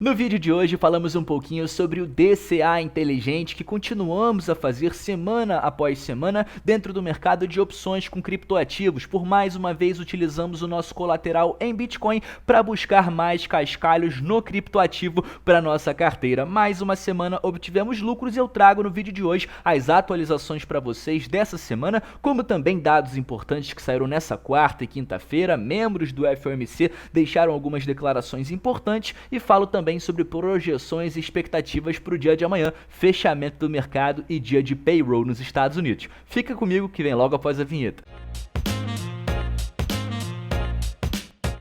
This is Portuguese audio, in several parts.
No vídeo de hoje falamos um pouquinho sobre o DCA inteligente que continuamos a fazer semana após semana dentro do mercado de opções com criptoativos. Por mais uma vez utilizamos o nosso colateral em Bitcoin para buscar mais cascalhos no criptoativo para nossa carteira. Mais uma semana obtivemos lucros e eu trago no vídeo de hoje as atualizações para vocês dessa semana, como também dados importantes que saíram nessa quarta e quinta-feira. Membros do FOMC deixaram algumas declarações importantes e falo também sobre projeções e expectativas para o dia de amanhã, fechamento do mercado e dia de payroll nos Estados Unidos. Fica comigo que vem logo após a vinheta.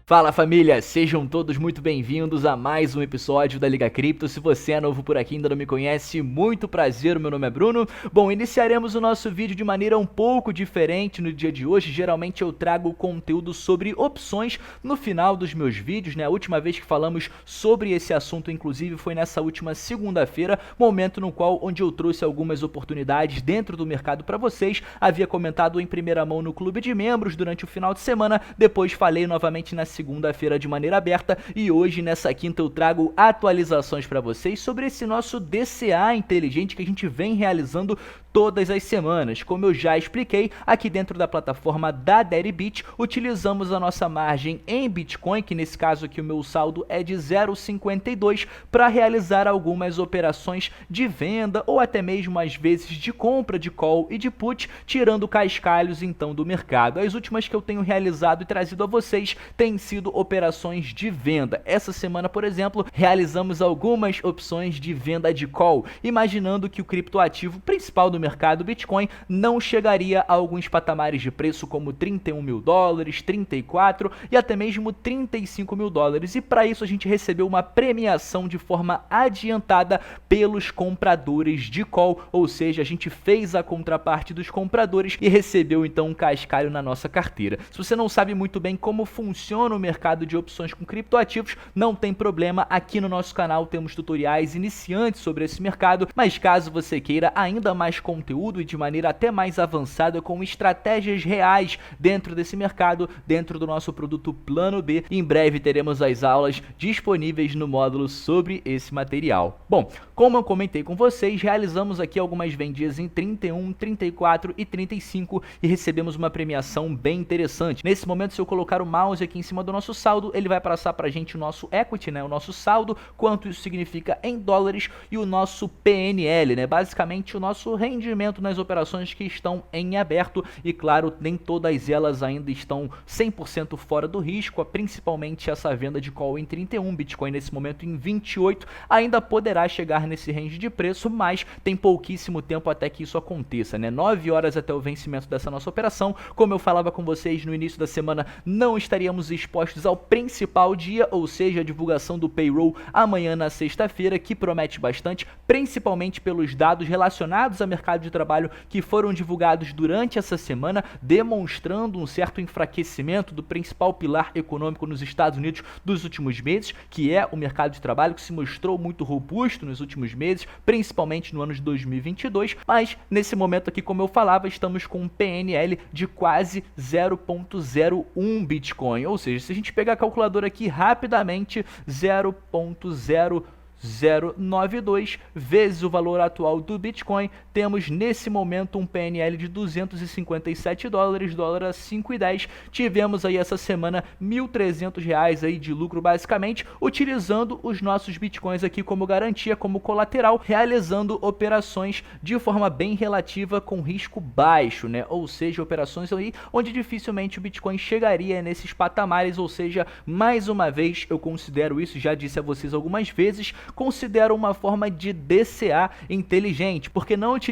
Fala família, sejam todos muito bem-vindos a mais um episódio da Liga Cripto. Se você é novo por aqui e ainda não me conhece, muito prazer, meu nome é Bruno. Bom, iniciaremos o nosso vídeo de maneira um pouco diferente no dia de hoje. Geralmente eu trago conteúdo sobre opções no final dos meus vídeos, né? A última vez que falamos sobre esse assunto, inclusive, foi nessa última segunda-feira, momento no qual onde eu trouxe algumas oportunidades dentro do mercado para vocês. Havia comentado em primeira mão no clube de membros durante o final de semana, depois falei novamente na segunda-feira de maneira aberta e hoje nessa quinta eu trago atualizações para vocês sobre esse nosso DCA inteligente que a gente vem realizando todas as semanas. Como eu já expliquei, aqui dentro da plataforma da Deribit, utilizamos a nossa margem em Bitcoin, que nesse caso aqui o meu saldo é de 0,52, para realizar algumas operações de venda ou até mesmo às vezes de compra de call e de put, tirando cascalhos então do mercado. As últimas que eu tenho realizado e trazido a vocês têm sido operações de venda. Essa semana, por exemplo, realizamos algumas opções de venda de call, imaginando que o criptoativo principal do mercado, Bitcoin, não chegaria a alguns patamares de preço como 31 mil dólares, 34 e até mesmo 35 mil dólares. E para isso a gente recebeu uma premiação de forma adiantada pelos compradores de call, ou seja, a gente fez a contraparte dos compradores e recebeu então um cascalho na nossa carteira. Se você não sabe muito bem como funciona o mercado de opções com criptoativos, não tem problema, aqui no nosso canal temos tutoriais iniciantes sobre esse mercado, mas caso você queira ainda mais conteúdo e de maneira até mais avançada com estratégias reais dentro desse mercado, dentro do nosso produto Plano B, em breve teremos as aulas disponíveis no módulo sobre esse material. Bom, como eu comentei com vocês, realizamos aqui algumas vendidas em 31, 34 e 35 e recebemos uma premiação bem interessante. Nesse momento, se eu colocar o mouse aqui em cima do nosso saldo, ele vai passar pra gente o nosso equity, né, o nosso saldo, quanto isso significa em dólares, e o nosso PNL, né, basicamente o nosso rendimento nas operações que estão em aberto. E claro, nem todas elas ainda estão 100% fora do risco, principalmente essa venda de call em 31, Bitcoin nesse momento em 28, ainda poderá chegar nesse range de preço, mas tem pouquíssimo tempo até que isso aconteça, né, 9 horas até o vencimento dessa nossa operação. Como eu falava com vocês no início da semana, não estaríamos expostos ao principal dia, ou seja, a divulgação do payroll amanhã na sexta-feira, que promete bastante, principalmente pelos dados relacionados ao mercado de trabalho que foram divulgados durante essa semana, demonstrando um certo enfraquecimento do principal pilar econômico nos Estados Unidos dos últimos meses, que é o mercado de trabalho, que se mostrou muito robusto nos últimos meses, principalmente no ano de 2022, mas nesse momento aqui, como eu falava, estamos com um PNL de quase 0,01 Bitcoin, ou seja, se a gente pegar a calculadora aqui rapidamente, 0,092 vezes o valor atual do Bitcoin, temos nesse momento um PNL de 257 dólares, dólar a 5,10. Tivemos aí essa semana R$1.300 aí de lucro, basicamente, utilizando os nossos Bitcoins aqui como garantia, como colateral, realizando operações de forma bem relativa com risco baixo, né? Ou seja, operações aí onde dificilmente o Bitcoin chegaria nesses patamares, ou seja, mais uma vez eu considero isso, já disse a vocês algumas vezes, considero uma forma de DCA inteligente, porque não utilizamos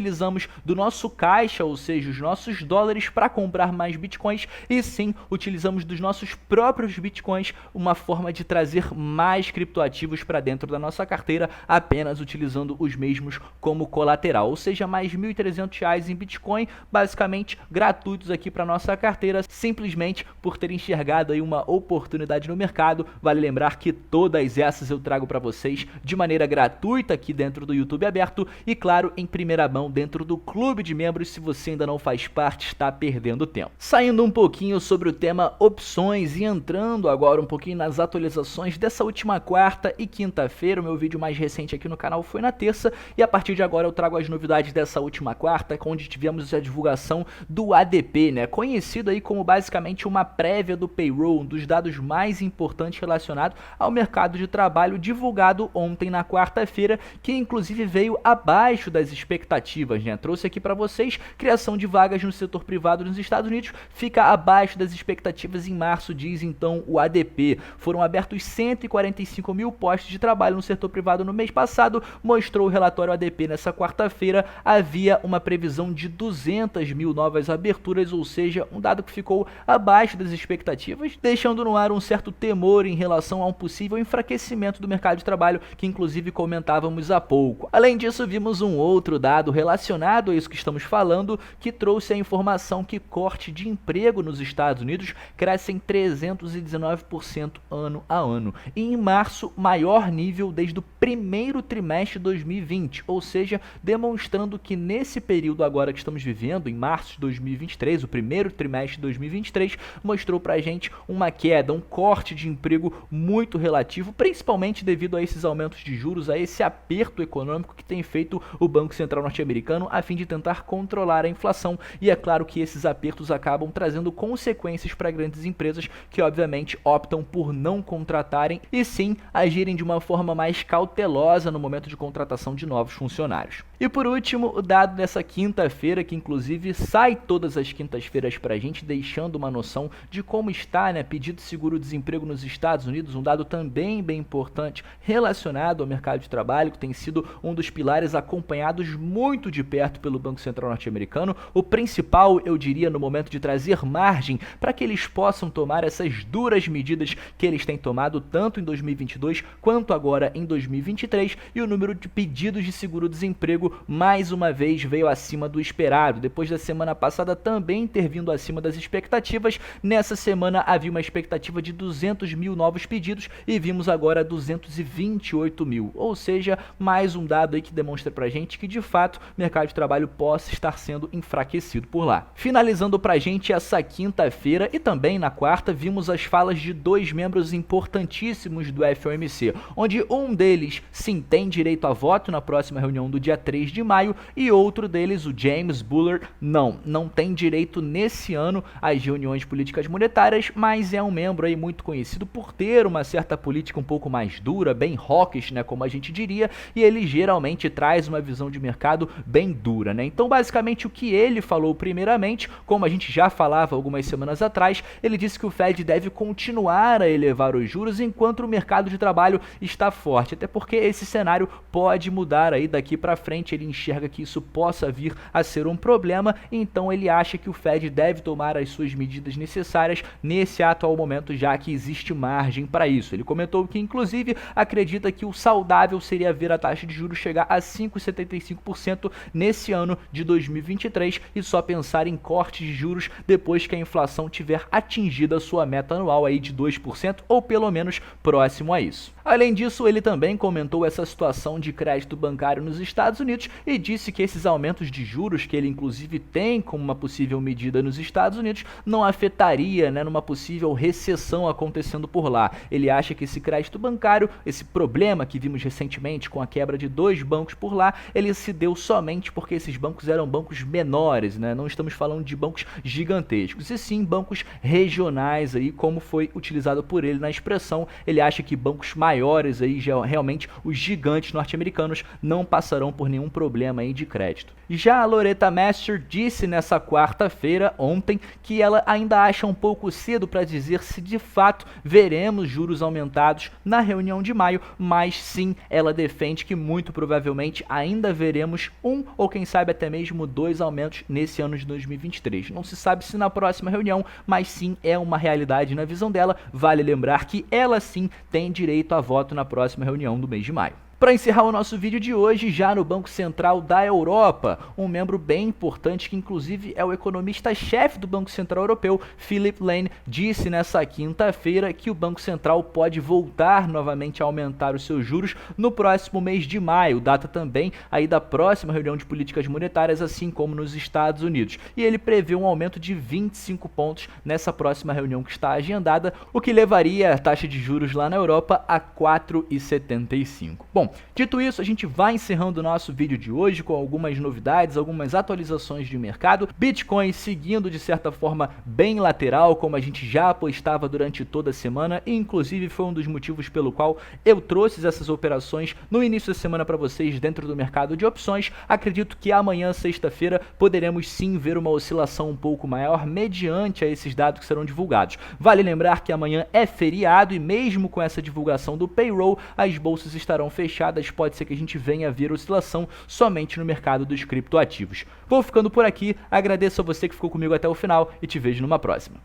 do nosso caixa, ou seja, os nossos dólares para comprar mais bitcoins, e sim utilizamos dos nossos próprios bitcoins, uma forma de trazer mais criptoativos para dentro da nossa carteira, apenas utilizando os mesmos como colateral, ou seja, mais R$1.300 em bitcoin, basicamente gratuitos aqui para nossa carteira, simplesmente por ter enxergado aí uma oportunidade no mercado. Vale lembrar que todas essas eu trago para vocês de maneira gratuita aqui dentro do YouTube aberto e, claro, em primeira mão dentro do clube de membros. Se você ainda não faz parte, está perdendo tempo. Saindo um pouquinho sobre o tema opções e entrando agora um pouquinho nas atualizações dessa última quarta e quinta-feira. O meu vídeo mais recente aqui no canal foi na terça e a partir de agora eu trago as novidades dessa última quarta, onde tivemos a divulgação do ADP, né? Conhecido aí como basicamente uma prévia do payroll, um dos dados mais importantes relacionados ao mercado de trabalho, divulgado ontem na quarta-feira, que inclusive veio abaixo das expectativas, né? Trouxe aqui para vocês: criação de vagas no setor privado nos Estados Unidos fica abaixo das expectativas em março, diz então o ADP. Foram abertos 145 mil postos de trabalho no setor privado no mês passado, mostrou o relatório ADP nessa quarta-feira. Havia uma previsão de 200 mil novas aberturas, ou seja, um dado que ficou abaixo das expectativas, deixando no ar um certo temor em relação a um possível enfraquecimento do mercado de trabalho, que inclusive comentávamos há pouco. Além disso, vimos um outro dado relacionado a isso que estamos falando, que trouxe a informação que corte de emprego nos Estados Unidos cresce em 319% ano a ano. E em março, maior nível desde o primeiro trimestre de 2020, ou seja, demonstrando que nesse período agora que estamos vivendo, em março de 2023, o primeiro trimestre de 2023, mostrou pra gente uma queda, um corte de emprego muito relativo, principalmente devido a esses aumentos de juros, a esse aperto econômico que tem feito o Banco Central norte-americano a fim de tentar controlar a inflação. E é claro que esses apertos acabam trazendo consequências para grandes empresas que obviamente optam por não contratarem e sim agirem de uma forma mais cautelosa no momento de contratação de novos funcionários. E por último, o dado dessa quinta-feira, que inclusive sai todas as quintas-feiras para a gente, deixando uma noção de como está, né, pedido de seguro-desemprego nos Estados Unidos, um dado também bem importante relacionado ao mercado de trabalho, que tem sido um dos pilares acompanhados muito de perto pelo Banco Central norte-americano, o principal, eu diria, no momento de trazer margem para que eles possam tomar essas duras medidas que eles têm tomado tanto em 2022 quanto agora em 2023, e o número de pedidos de seguro-desemprego mais uma vez veio acima do esperado, depois da semana passada também ter vindo acima das expectativas. Nessa semana havia uma expectativa de 200 mil novos pedidos e vimos agora 228 mil, ou seja, mais um dado aí que demonstra pra gente que de fato o mercado de trabalho possa estar sendo enfraquecido por lá. Finalizando pra gente essa quinta-feira e também na quarta, vimos as falas de dois membros importantíssimos do FOMC, onde um deles sim tem direito a voto na próxima reunião do dia 3 de maio e outro deles, o James Bullard, não tem direito nesse ano às reuniões políticas monetárias, mas é um membro aí muito conhecido por ter uma certa política um pouco mais dura, bem hawkish, né, como a gente diria, e ele geralmente traz uma visão de mercado bem dura, né? Então, basicamente, o que ele falou primeiramente, como a gente já falava algumas semanas atrás, ele disse que o Fed deve continuar a elevar os juros enquanto o mercado de trabalho está forte, até porque esse cenário pode mudar aí daqui para frente. Ele enxerga que isso possa vir a ser um problema, então ele acha que o Fed deve tomar as suas medidas necessárias nesse atual momento, já que existe margem para isso. Ele comentou que inclusive acredita que o saudável seria ver a taxa de juros chegar a 5,75% nesse ano de 2023 e só pensar em cortes de juros depois que a inflação tiver atingido a sua meta anual aí de 2% ou pelo menos próximo a isso. Além disso, ele também comentou essa situação de crédito bancário nos Estados Unidos e disse que esses aumentos de juros que ele inclusive tem como uma possível medida nos Estados Unidos não afetaria, né, numa possível recessão acontecendo por lá. Ele acha que esse crédito bancário, esse problema que vimos recentemente com a quebra de dois bancos por lá, ele se deu somente porque esses bancos eram bancos menores, né? Não estamos falando de bancos gigantescos, e sim bancos regionais aí, como foi utilizado por ele na expressão. Ele acha que bancos maiores aí, realmente os gigantes norte-americanos, não passarão por nenhum problema aí de crédito. Já a Loretta Mester disse nessa quarta-feira, ontem, que ela ainda acha um pouco cedo para dizer se de fato veremos juros aumentados na reunião de maio, mas sim, ela defende que muito provavelmente ainda veremos um ou quem sabe até mesmo dois aumentos nesse ano de 2023. Não se sabe se na próxima reunião, mas sim é uma realidade na visão dela. Vale lembrar que ela sim tem direito a voto na próxima reunião do mês de maio. Para encerrar o nosso vídeo de hoje, já no Banco Central da Europa, um membro bem importante que inclusive é o economista-chefe do Banco Central Europeu, Philip Lane, disse nessa quinta-feira que o Banco Central pode voltar novamente a aumentar os seus juros no próximo mês de maio, data também aí da próxima reunião de políticas monetárias, assim como nos Estados Unidos. E ele prevê um aumento de 25 pontos nessa próxima reunião que está agendada, o que levaria a taxa de juros lá na Europa a 4,75. Bom, dito isso, a gente vai encerrando o nosso vídeo de hoje com algumas novidades, algumas atualizações de mercado. Bitcoin seguindo de certa forma bem lateral, como a gente já apostava durante toda a semana, e inclusive foi um dos motivos pelo qual eu trouxe essas operações no início da semana para vocês dentro do mercado de opções. Acredito que amanhã, sexta-feira, poderemos sim ver uma oscilação um pouco maior mediante a esses dados que serão divulgados. Vale lembrar que amanhã é feriado e mesmo com essa divulgação do payroll, as bolsas estarão fechadas. Pode ser que a gente venha a ver oscilação somente no mercado dos criptoativos. Vou ficando por aqui, agradeço a você que ficou comigo até o final e te vejo numa próxima.